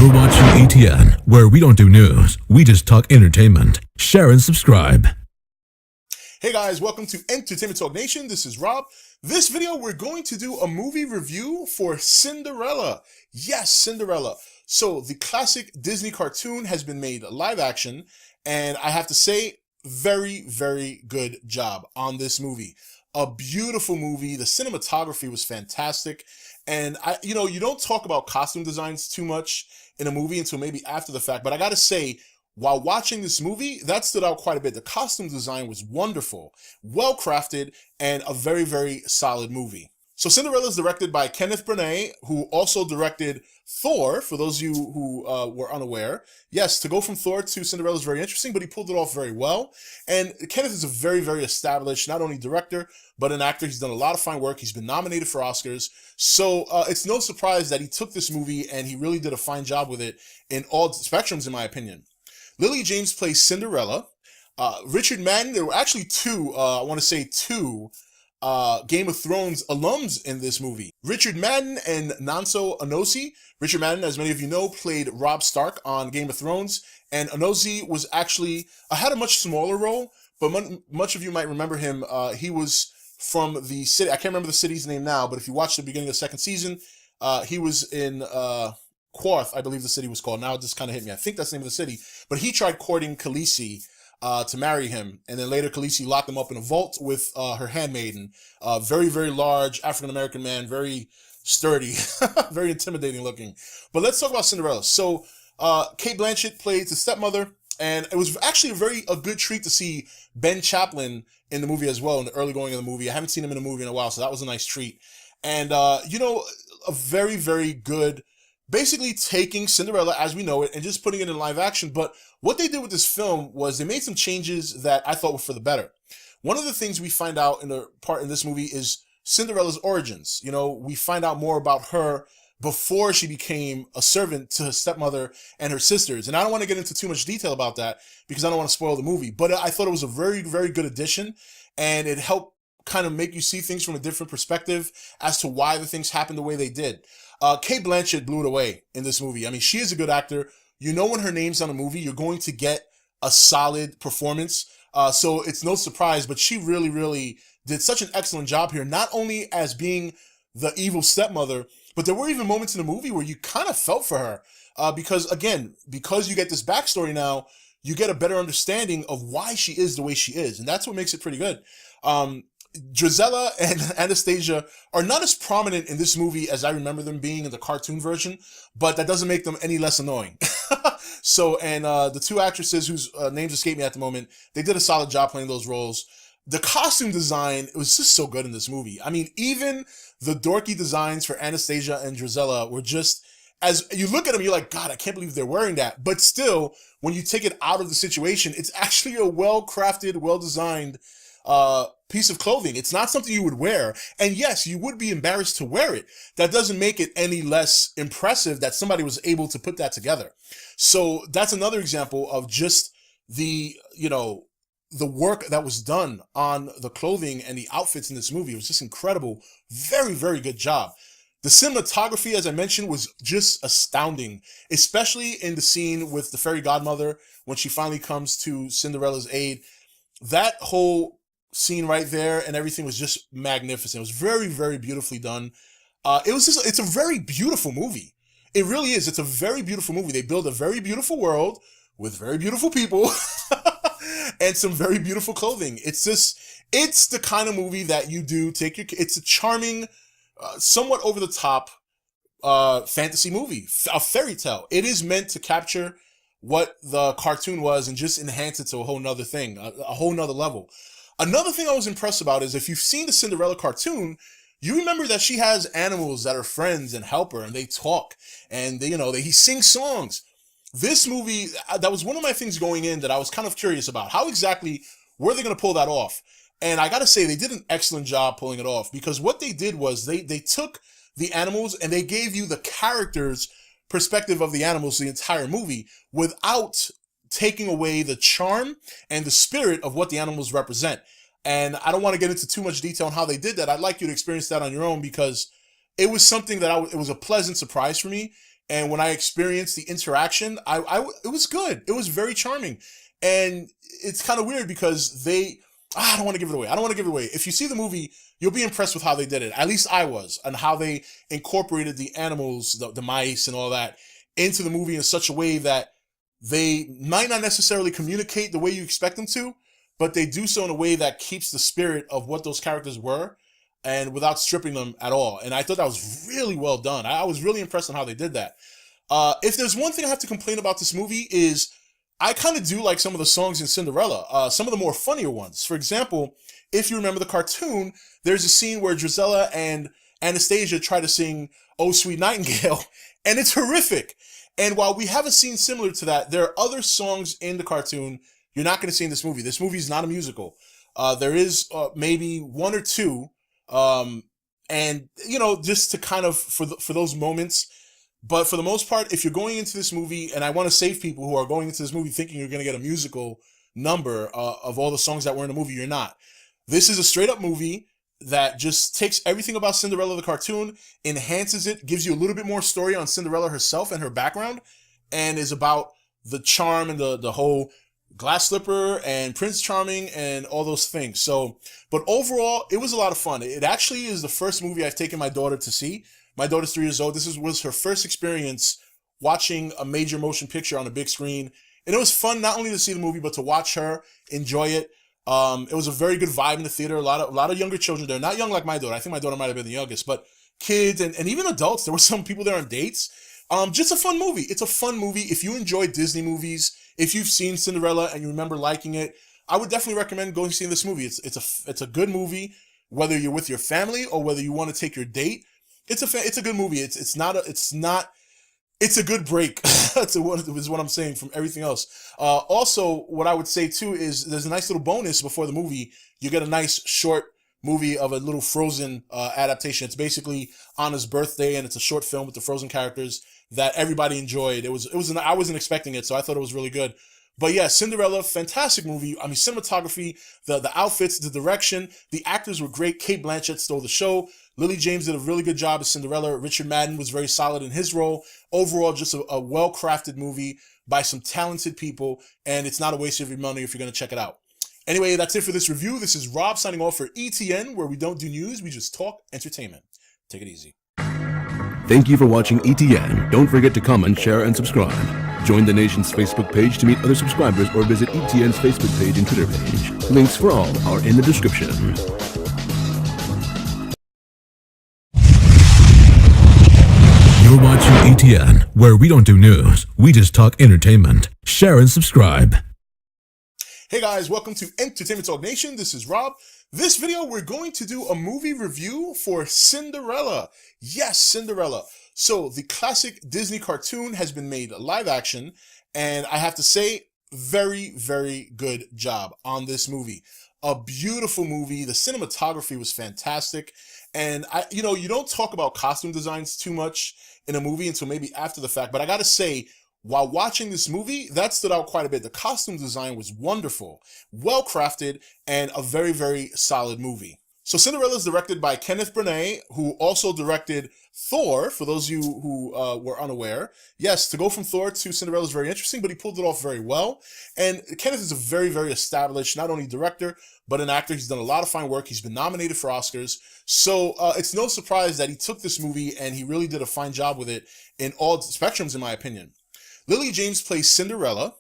You're watching ATN, where we don't do news, we just talk entertainment. Share and subscribe. Hey guys, welcome to Entertainment Talk Nation. This is Rob. This video, we're going to do a movie review for Cinderella. Yes, Cinderella. So the classic Disney cartoon has been made live action, and I have to say, very, very good job on this movie. A beautiful movie. The cinematography was fantastic. And you don't talk about costume designs too much in a movie until maybe after the fact, but I gotta say, while watching this movie, that stood out quite a bit. The costume design was wonderful, well crafted, and a very, very solid movie. So Cinderella is directed by Kenneth Branagh, who also directed Thor, for those of you who were unaware. Yes, to go from Thor to Cinderella is very interesting, but he pulled it off very well. And Kenneth is a very, very established, not only director, but an actor. He's done a lot of fine work. He's been nominated for Oscars. So it's no surprise that he took this movie and he really did a fine job with it in all spectrums, in my opinion. Lily James plays Cinderella. Richard Madden, there were actually two Game of Thrones alums in this movie. Richard Madden and Nonso Anosi. Richard Madden, as many of you know, played Robb Stark on Game of Thrones, and Anosi was actually had a much smaller role, but much of you might remember him. He was from the city. I can't remember the city's name now, but if you watch the beginning of the second season, he was in Quarth, I believe the city was called. Now it just kind of hit me. I think that's the name of the city. But he tried courting Khaleesi to marry him, and then later Khaleesi locked him up in a vault with her handmaiden. Very, very large African-American man, very sturdy, very intimidating looking. But let's talk about Cinderella. So Cate Blanchett plays the stepmother, and it was actually a good treat to see Ben Chaplin in the movie as well, in the early going of the movie. I haven't seen him in a movie in a while, so that was a nice treat. And, a very, very good, basically taking Cinderella as we know it and just putting it in live action. But what they did with this film was they made some changes that I thought were for the better. One of the things we find out in this movie is Cinderella's origins. We find out more about her before she became a servant to her stepmother and her sisters. And I don't want to get into too much detail about that because I don't want to spoil the movie. But I thought it was a very, very good addition, and it helped kind of make you see things from a different perspective as to why the things happened the way they did. Cate Blanchett blew it away in this movie. I mean, she is a good actor. When her name's on a movie, you're going to get a solid performance. So it's no surprise, but she really, really did such an excellent job here, not only as being the evil stepmother, but there were even moments in the movie where you kind of felt for her. Because you get this backstory now, you get a better understanding of why she is the way she is. And that's what makes it pretty good. Drizella and Anastasia are not as prominent in this movie as I remember them being in the cartoon version, but that doesn't make them any less annoying. The two actresses whose names escape me at the moment, they did a solid job playing those roles. The costume design, it was just so good in this movie. I mean, even the dorky designs for Anastasia and Drizella were just, as you look at them, you're like, God, I can't believe they're wearing that. But still, when you take it out of the situation, it's actually a well-crafted, well-designed piece of clothing. It's not something you would wear. And yes, you would be embarrassed to wear it. That doesn't make it any less impressive that somebody was able to put that together. So that's another example of just the work that was done on the clothing and the outfits in this movie. It was just incredible. Very, very good job. The cinematography, as I mentioned, was just astounding, especially in the scene with the fairy godmother when she finally comes to Cinderella's aid. That whole scene right there and everything was just magnificent. It was very, very beautifully done. It's a very beautiful movie. It really is. It's a very beautiful movie. They build a very beautiful world with very beautiful people and some very beautiful clothing. It's the kind of movie that you do it's a charming, somewhat over the top, fantasy movie, a fairy tale. It is meant to capture what the cartoon was and just enhance it to a whole nother thing, a whole nother level. Another thing I was impressed about is if you've seen the Cinderella cartoon, you remember that she has animals that are friends and help her, and they talk, and he sings songs. This movie, that was one of my things going in that I was kind of curious about. How exactly were they going to pull that off? And I got to say, they did an excellent job pulling it off, because what they did was they took the animals and they gave you the characters' perspective of the animals the entire movie without taking away the charm and the spirit of what the animals represent. And I don't want to get into too much detail on how they did that. I'd like you to experience that on your own, because it was something that it was a pleasant surprise for me. And when I experienced the interaction, it was good. It was very charming. And it's kind of weird because I don't want to give it away. I don't want to give it away. If you see the movie, you'll be impressed with how they did it. At least I was, and how they incorporated the animals, the mice and all that into the movie in such a way that they might not necessarily communicate the way you expect them to, but they do so in a way that keeps the spirit of what those characters were and without stripping them at all. And I thought that was really well done. I was really impressed on how they did that. If there's one thing I have to complain about this movie is I kind of do like some of the songs in Cinderella, some of the more funnier ones. For example, if you remember the cartoon, there's a scene where Drizella and Anastasia try to sing "Oh Sweet Nightingale," and it's horrific. And while we have a scene similar to that, there are other songs in the cartoon you're not going to see in this movie. This movie is not a musical. There is maybe one or two, and just to kind of for those moments. But for the most part, if you're going into this movie, and I want to save people who are going into this movie thinking you're going to get a musical number of all the songs that were in the movie, you're not. This is a straight up movie that just takes everything about Cinderella the cartoon, enhances it, gives you a little bit more story on Cinderella herself and her background, and is about the charm and the whole glass slipper and Prince Charming and all those things. So, but overall, it was a lot of fun. It actually is the first movie I've taken my daughter to see. My daughter's 3 years old. This was her first experience watching a major motion picture on a big screen. And it was fun not only to see the movie, but to watch her enjoy it. It was a very good vibe in the theater. A lot of younger children there. Not young like my daughter. I think my daughter might have been the youngest. But kids and even adults. There were some people there on dates. Just a fun movie. It's a fun movie. If you enjoy Disney movies, if you've seen Cinderella and you remember liking it, I would definitely recommend going and seeing this movie. It's a good movie, whether you're with your family or whether you want to take your date. It's a good movie. It's a good break. That's what I'm saying from everything else. Also, what I would say too is there's a nice little bonus before the movie. You get a nice short movie of a little Frozen adaptation. It's basically Anna's birthday, and it's a short film with the Frozen characters that everybody enjoyed. I wasn't expecting it, so I thought it was really good. But yeah, Cinderella, fantastic movie. I mean, cinematography, the outfits, the direction, the actors were great. Cate Blanchett stole the show. Lily James did a really good job as Cinderella. Richard Madden was very solid in his role. Overall, just a well-crafted movie by some talented people, and it's not a waste of your money if you're going to check it out. Anyway, that's it for this review. This is Rob signing off for ETN, where we don't do news, we just talk entertainment. Take it easy. Thank you for watching ETN. Don't forget to comment, share, and subscribe. Join the nation's Facebook page to meet other subscribers or visit ETN's Facebook page and Twitter page. Links for all are in the description. You're watching ETN, where we don't do news, we just talk entertainment. Share and subscribe. Hey guys, welcome to Entertainment Talk Nation. This is Rob. This video, we're going to do a movie review for Cinderella. Yes, Cinderella. So the classic Disney cartoon has been made live action, and I have to say, very, very good job on this movie. A beautiful movie. The cinematography was fantastic. And you don't talk about costume designs too much in a movie until maybe after the fact, but I gotta say, while watching this movie, that stood out quite a bit. The costume design was wonderful, well crafted, and a very, very solid movie. So Cinderella is directed by Kenneth Branagh, who also directed Thor, for those of you who were unaware. Yes, to go from Thor to Cinderella is very interesting, but he pulled it off very well. And Kenneth is a very, very established, not only director, but an actor. He's done a lot of fine work. He's been nominated for Oscars. So it's no surprise that he took this movie and he really did a fine job with it in all spectrums, in my opinion. Lily James plays Cinderella.